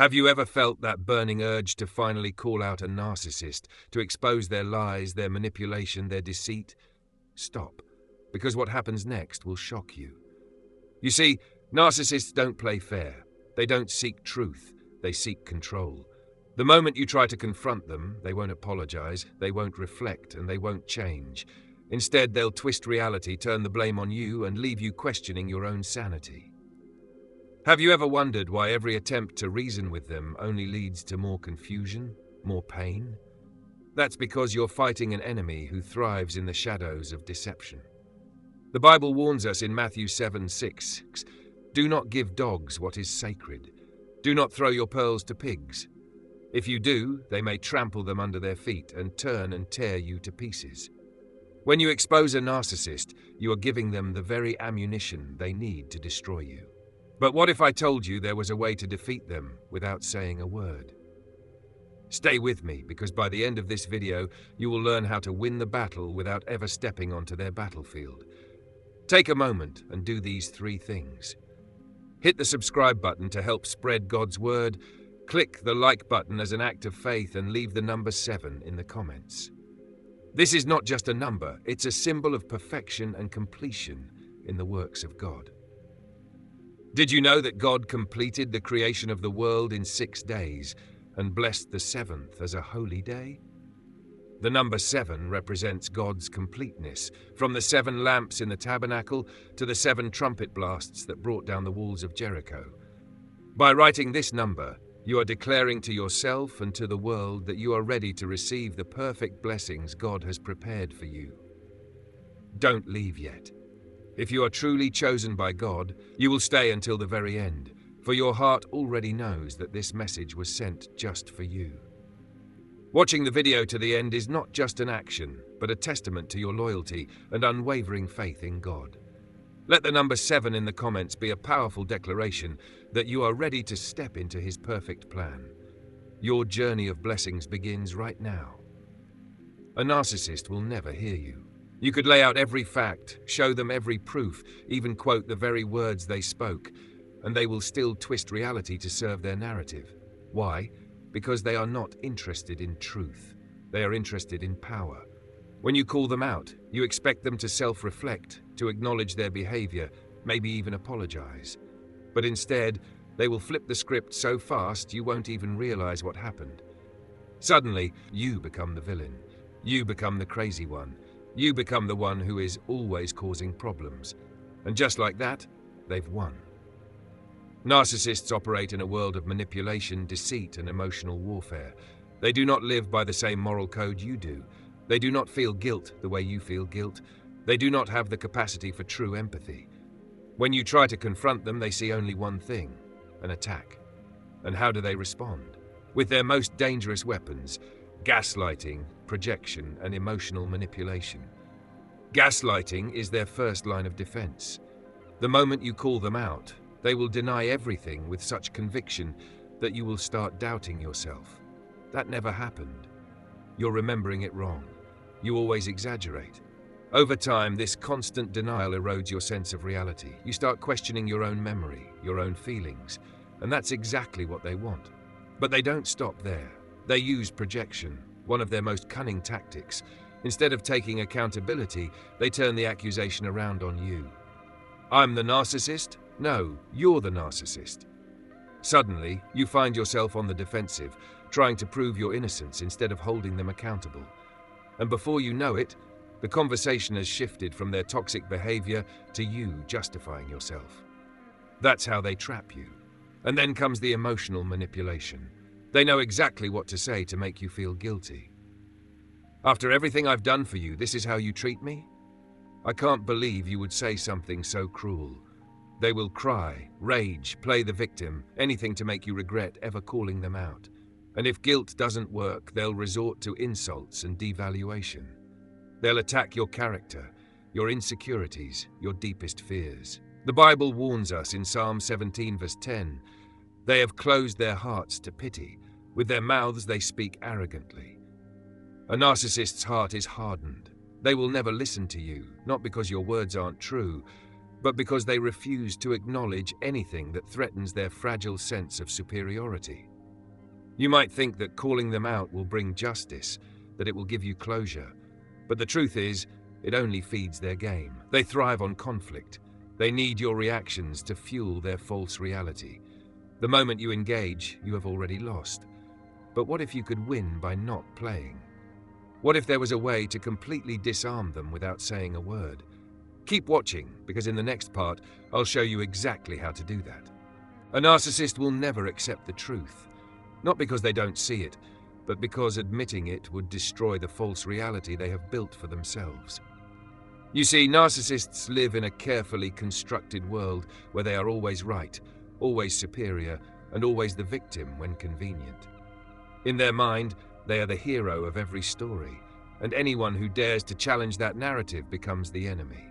Have you ever felt that burning urge to finally call out a narcissist, to expose their lies, their manipulation, their deceit? Stop, because what happens next will shock you. You see, narcissists don't play fair. They don't seek truth, they seek control. The moment you try to confront them, they won't apologize, they won't reflect, and they won't change. Instead, they'll twist reality, turn the blame on you, and leave you questioning your own sanity. Have you ever wondered why every attempt to reason with them only leads to more confusion, more pain? That's because you're fighting an enemy who thrives in the shadows of deception. The Bible warns us in Matthew 7:6, "Do not give dogs what is sacred. Do not throw your pearls to pigs. If you do, they may trample them under their feet and turn and tear you to pieces." When you expose a narcissist, you are giving them the very ammunition they need to destroy you. But what if I told you there was a way to defeat them without saying a word? Stay with me, because by the end of this video, you will learn how to win the battle without ever stepping onto their battlefield. Take a moment and do these 3 things. Hit the subscribe button to help spread God's word. Click the like button as an act of faith and leave the number 7 in the comments. This is not just a number, it's a symbol of perfection and completion in the works of God. Did you know that God completed the creation of the world in 6 days and blessed the 7th as a holy day? The number 7 represents God's completeness, from the 7 lamps in the tabernacle to the 7 trumpet blasts that brought down the walls of Jericho. By writing this number, you are declaring to yourself and to the world that you are ready to receive the perfect blessings God has prepared for you. Don't leave yet. If you are truly chosen by God, you will stay until the very end, for your heart already knows that this message was sent just for you. Watching the video to the end is not just an action, but a testament to your loyalty and unwavering faith in God. Let the number 7 in the comments be a powerful declaration that you are ready to step into His perfect plan. Your journey of blessings begins right now. A narcissist will never hear you. You could lay out every fact, show them every proof, even quote the very words they spoke, and they will still twist reality to serve their narrative. Why? Because they are not interested in truth. They are interested in power. When you call them out, you expect them to self-reflect, to acknowledge their behavior, maybe even apologize. But instead, they will flip the script so fast you won't even realize what happened. Suddenly, you become the villain. You become the crazy one. You become the one who is always causing problems. And just like that, they've won. Narcissists operate in a world of manipulation, deceit, and emotional warfare. They do not live by the same moral code you do. They do not feel guilt the way you feel guilt. They do not have the capacity for true empathy. When you try to confront them, they see only one thing: an attack. And how do they respond? With their most dangerous weapons: gaslighting, projection, and emotional manipulation. Gaslighting is their first line of defense. The moment you call them out, they will deny everything with such conviction that you will start doubting yourself. That never happened. You're remembering it wrong. You always exaggerate. Over time, this constant denial erodes your sense of reality. You start questioning your own memory, your own feelings, and that's exactly what they want. But they don't stop there. They use projection, one of their most cunning tactics. Instead of taking accountability, they turn the accusation around on you. I'm the narcissist? No, you're the narcissist. Suddenly, you find yourself on the defensive, trying to prove your innocence instead of holding them accountable. And before you know it, the conversation has shifted from their toxic behavior to you justifying yourself. That's how they trap you. And then comes the emotional manipulation. They know exactly what to say to make you feel guilty. After everything I've done for you, this is how you treat me? I can't believe you would say something so cruel. They will cry, rage, play the victim, anything to make you regret ever calling them out. And if guilt doesn't work, they'll resort to insults and devaluation. They'll attack your character, your insecurities, your deepest fears. The Bible warns us in Psalm 17 verse 10, "They have closed their hearts to pity. With their mouths they speak arrogantly." A narcissist's heart is hardened. They will never listen to you, not because your words aren't true, but because they refuse to acknowledge anything that threatens their fragile sense of superiority. You might think that calling them out will bring justice, that it will give you closure. But the truth is, it only feeds their game. They thrive on conflict. They need your reactions to fuel their false reality. The moment you engage, you have already lost. But what if you could win by not playing? What if there was a way to completely disarm them without saying a word? Keep watching, because in the next part, I'll show you exactly how to do that. A narcissist will never accept the truth. Not because they don't see it, but because admitting it would destroy the false reality they have built for themselves. You see, narcissists live in a carefully constructed world where they are always right, always superior, and always the victim when convenient. In their mind, they are the hero of every story, and anyone who dares to challenge that narrative becomes the enemy.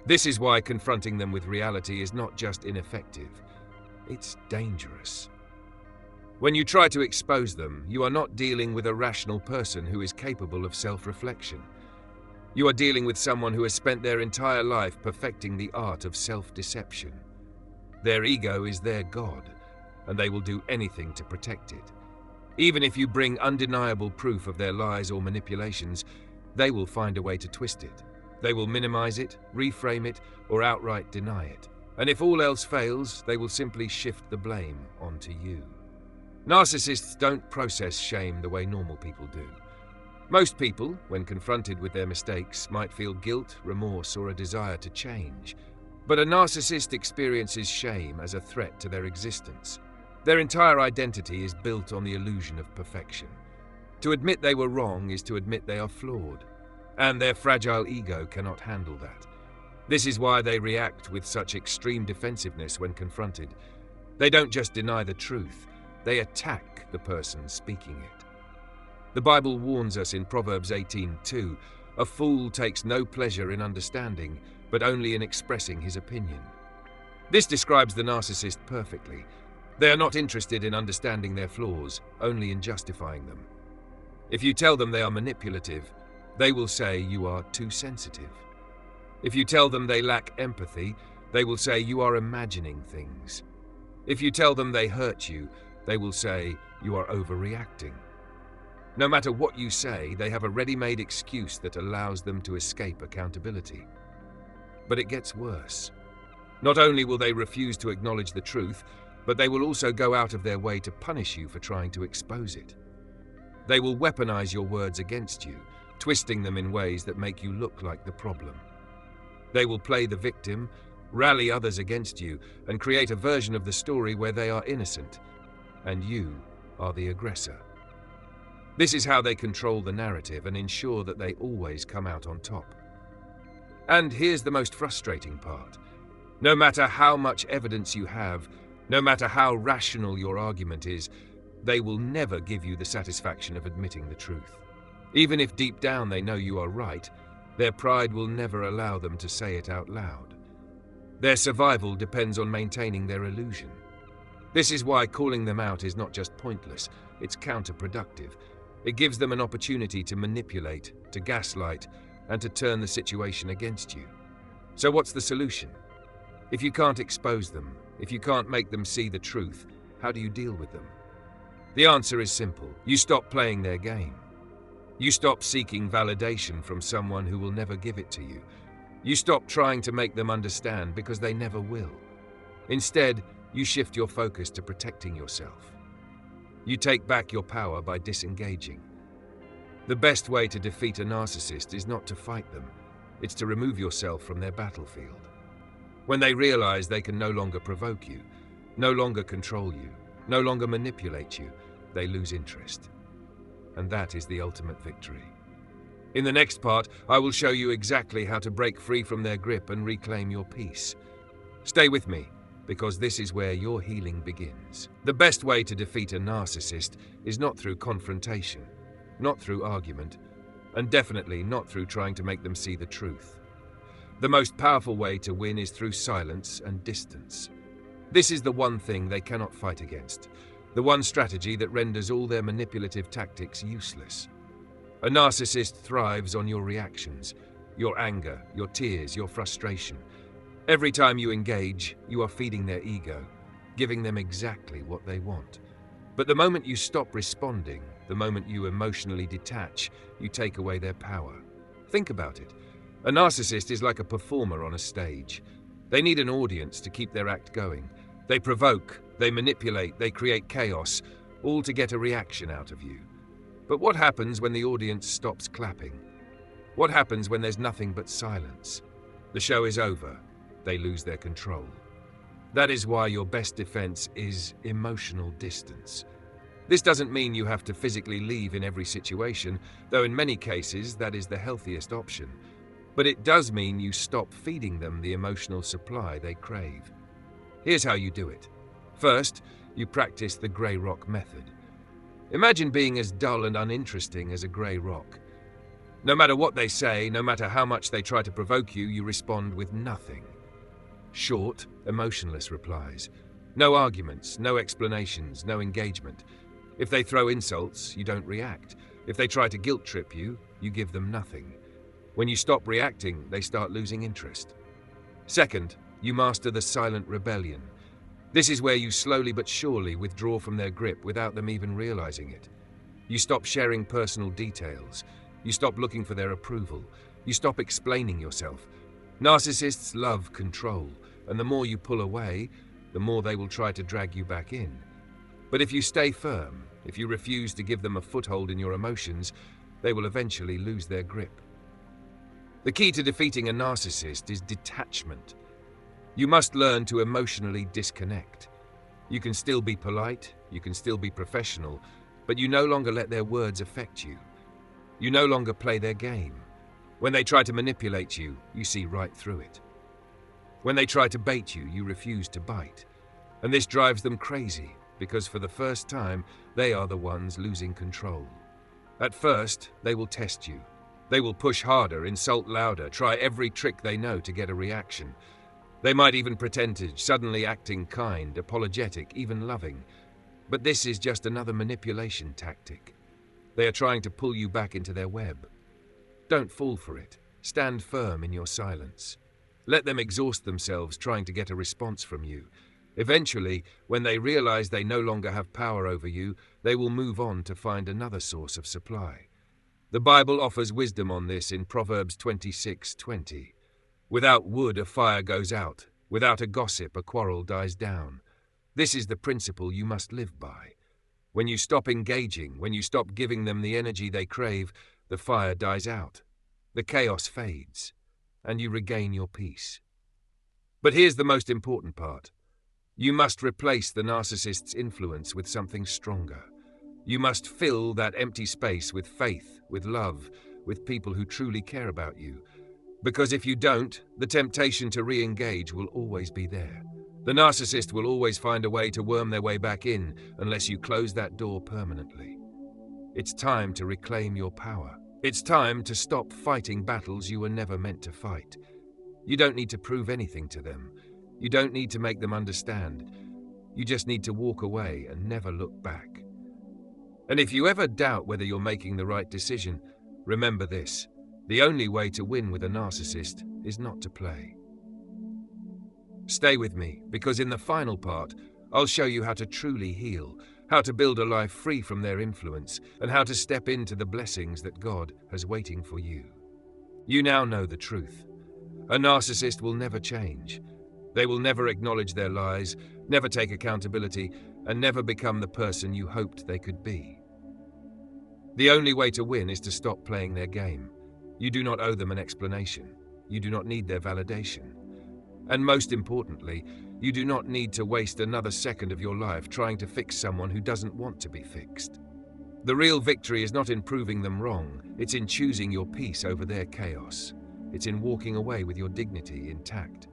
This is why confronting them with reality is not just ineffective, it's dangerous. When you try to expose them, you are not dealing with a rational person who is capable of self-reflection. You are dealing with someone who has spent their entire life perfecting the art of self-deception. Their ego is their god, and they will do anything to protect it. Even if you bring undeniable proof of their lies or manipulations, they will find a way to twist it. They will minimize it, reframe it, or outright deny it. And if all else fails, they will simply shift the blame onto you. Narcissists don't process shame the way normal people do. Most people, when confronted with their mistakes, might feel guilt, remorse, or a desire to change. But a narcissist experiences shame as a threat to their existence. Their entire identity is built on the illusion of perfection. To admit they were wrong is to admit they are flawed, and their fragile ego cannot handle that. This is why they react with such extreme defensiveness when confronted. They don't just deny the truth, they attack the person speaking it. The Bible warns us in Proverbs 18:2, "A fool takes no pleasure in understanding, but only in expressing his opinion." This describes the narcissist perfectly. They are not interested in understanding their flaws, only in justifying them. If you tell them they are manipulative, they will say you are too sensitive. If you tell them they lack empathy, they will say you are imagining things. If you tell them they hurt you, they will say you are overreacting. No matter what you say, they have a ready-made excuse that allows them to escape accountability. But it gets worse. Not only will they refuse to acknowledge the truth, but they will also go out of their way to punish you for trying to expose it. They will weaponize your words against you, twisting them in ways that make you look like the problem. They will play the victim, rally others against you, and create a version of the story where they are innocent, and you are the aggressor. This is how they control the narrative and ensure that they always come out on top. And here's the most frustrating part. No matter how much evidence you have, no matter how rational your argument is, they will never give you the satisfaction of admitting the truth. Even if deep down they know you are right, their pride will never allow them to say it out loud. Their survival depends on maintaining their illusion. This is why calling them out is not just pointless, it's counterproductive. It gives them an opportunity to manipulate, to gaslight, and to turn the situation against you. So what's the solution? If you can't expose them, if you can't make them see the truth, how do you deal with them? The answer is simple. You stop playing their game. You stop seeking validation from someone who will never give it to you. You stop trying to make them understand because they never will. Instead, you shift your focus to protecting yourself. You take back your power by disengaging. The best way to defeat a narcissist is not to fight them, it's to remove yourself from their battlefield. When they realize they can no longer provoke you, no longer control you, no longer manipulate you, they lose interest. And that is the ultimate victory. In the next part, I will show you exactly how to break free from their grip and reclaim your peace. Stay with me, because this is where your healing begins. The best way to defeat a narcissist is not through confrontation, not through argument, and definitely not through trying to make them see the truth. The most powerful way to win is through silence and distance. This is the one thing they cannot fight against, the one strategy that renders all their manipulative tactics useless. A narcissist thrives on your reactions, your anger, your tears, your frustration. Every time you engage, you are feeding their ego, giving them exactly what they want. But the moment you stop responding, the moment you emotionally detach, you take away their power. Think about it. A narcissist is like a performer on a stage. They need an audience to keep their act going. They provoke, they manipulate, they create chaos, all to get a reaction out of you. But what happens when the audience stops clapping? What happens when there's nothing but silence? The show is over. They lose their control. That is why your best defense is emotional distance. This doesn't mean you have to physically leave in every situation, though in many cases that is the healthiest option. But it does mean you stop feeding them the emotional supply they crave. Here's how you do it. First, you practice the grey rock method. Imagine being as dull and uninteresting as a grey rock. No matter what they say, no matter how much they try to provoke you, you respond with nothing. Short, emotionless replies. No arguments, no explanations, no engagement. If they throw insults, you don't react. If they try to guilt trip you, you give them nothing. When you stop reacting, they start losing interest. Second, you master the silent rebellion. This is where you slowly but surely withdraw from their grip without them even realizing it. You stop sharing personal details. You stop looking for their approval. You stop explaining yourself. Narcissists love control, and the more you pull away, the more they will try to drag you back in. But if you stay firm, if you refuse to give them a foothold in your emotions, they will eventually lose their grip. The key to defeating a narcissist is detachment. You must learn to emotionally disconnect. You can still be polite, you can still be professional, but you no longer let their words affect you. You no longer play their game. When they try to manipulate you, you see right through it. When they try to bait you, you refuse to bite. And this drives them crazy, because for the first time, they are the ones losing control. At first, they will test you. They will push harder, insult louder, try every trick they know to get a reaction. They might even pretend to, suddenly acting kind, apologetic, even loving. But this is just another manipulation tactic. They are trying to pull you back into their web. Don't fall for it. Stand firm in your silence. Let them exhaust themselves trying to get a response from you. Eventually, when they realize they no longer have power over you, they will move on to find another source of supply. The Bible offers wisdom on this in Proverbs 26:20. Without wood a fire goes out. Without a gossip a quarrel dies down. This is the principle you must live by. When you stop engaging, when you stop giving them the energy they crave, the fire dies out. The chaos fades, and you regain your peace. But here's the most important part. You must replace the narcissist's influence with something stronger. You must fill that empty space with faith, with love, with people who truly care about you. Because if you don't, the temptation to re-engage will always be there. The narcissist will always find a way to worm their way back in unless you close that door permanently. It's time to reclaim your power. It's time to stop fighting battles you were never meant to fight. You don't need to prove anything to them. You don't need to make them understand. You just need to walk away and never look back. And if you ever doubt whether you're making the right decision, remember this. The only way to win with a narcissist is not to play. Stay with me, because in the final part, I'll show you how to truly heal, how to build a life free from their influence, and how to step into the blessings that God has waiting for you. You now know the truth. A narcissist will never change. They will never acknowledge their lies, never take accountability, and never become the person you hoped they could be. The only way to win is to stop playing their game. You do not owe them an explanation. You do not need their validation. And most importantly, you do not need to waste another second of your life trying to fix someone who doesn't want to be fixed. The real victory is not in proving them wrong, it's in choosing your peace over their chaos. It's in walking away with your dignity intact.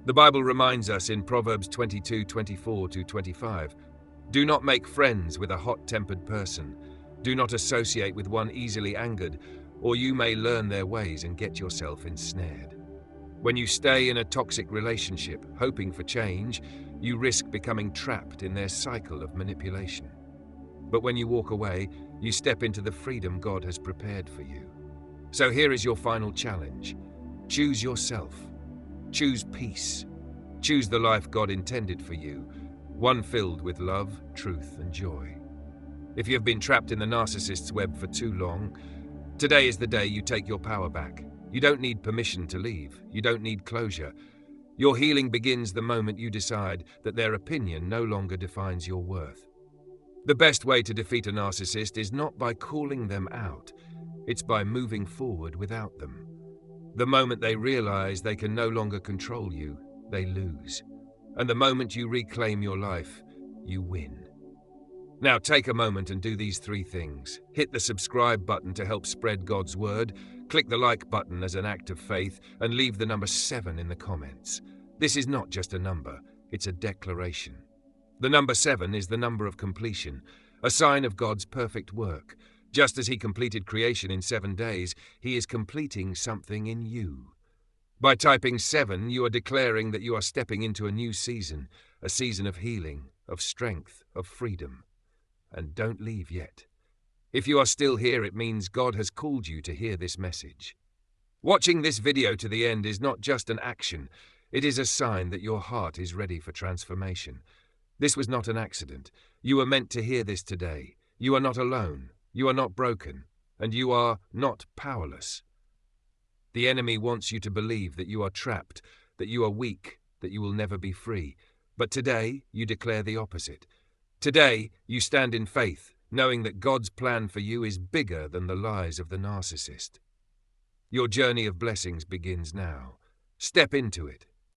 The Bible reminds us in Proverbs 22:24-25, "Do not make friends with a hot-tempered person. Do not associate with one easily angered, or you may learn their ways and get yourself ensnared." When you stay in a toxic relationship, hoping for change, you risk becoming trapped in their cycle of manipulation. But when you walk away, you step into the freedom God has prepared for you. So here is your final challenge. Choose yourself. Choose peace. Choose the life God intended for you. one filled with love, truth, and joy. If you have been trapped in the narcissist's web for too long, today is the day you take your power back. You don't need permission to leave. You don't need closure. Your healing begins the moment you decide that their opinion no longer defines your worth. The best way to defeat a narcissist is not by calling them out. It's by moving forward without them. The moment they realize they can no longer control you, they lose. And the moment you reclaim your life, you win. Now take a moment and do these 3 things. Hit the subscribe button to help spread God's word, click the like button as an act of faith, and leave the number 7 in the comments. This is not just a number, it's a declaration. The number 7 is the number of completion, a sign of God's perfect work. Just as He completed creation in 7 days, He is completing something in you. By typing 7, you are declaring that you are stepping into a new season, a season of healing, of strength, of freedom. And don't leave yet. If you are still here, it means God has called you to hear this message. Watching this video to the end is not just an action, it is a sign that your heart is ready for transformation. This was not an accident. You were meant to hear this today. You are not alone, you are not broken, and you are not powerless. The enemy wants you to believe that you are trapped, that you are weak, that you will never be free. But today, you declare the opposite. Today, you stand in faith, knowing that God's plan for you is bigger than the lies of the narcissist. Your journey of blessings begins now. Step into it.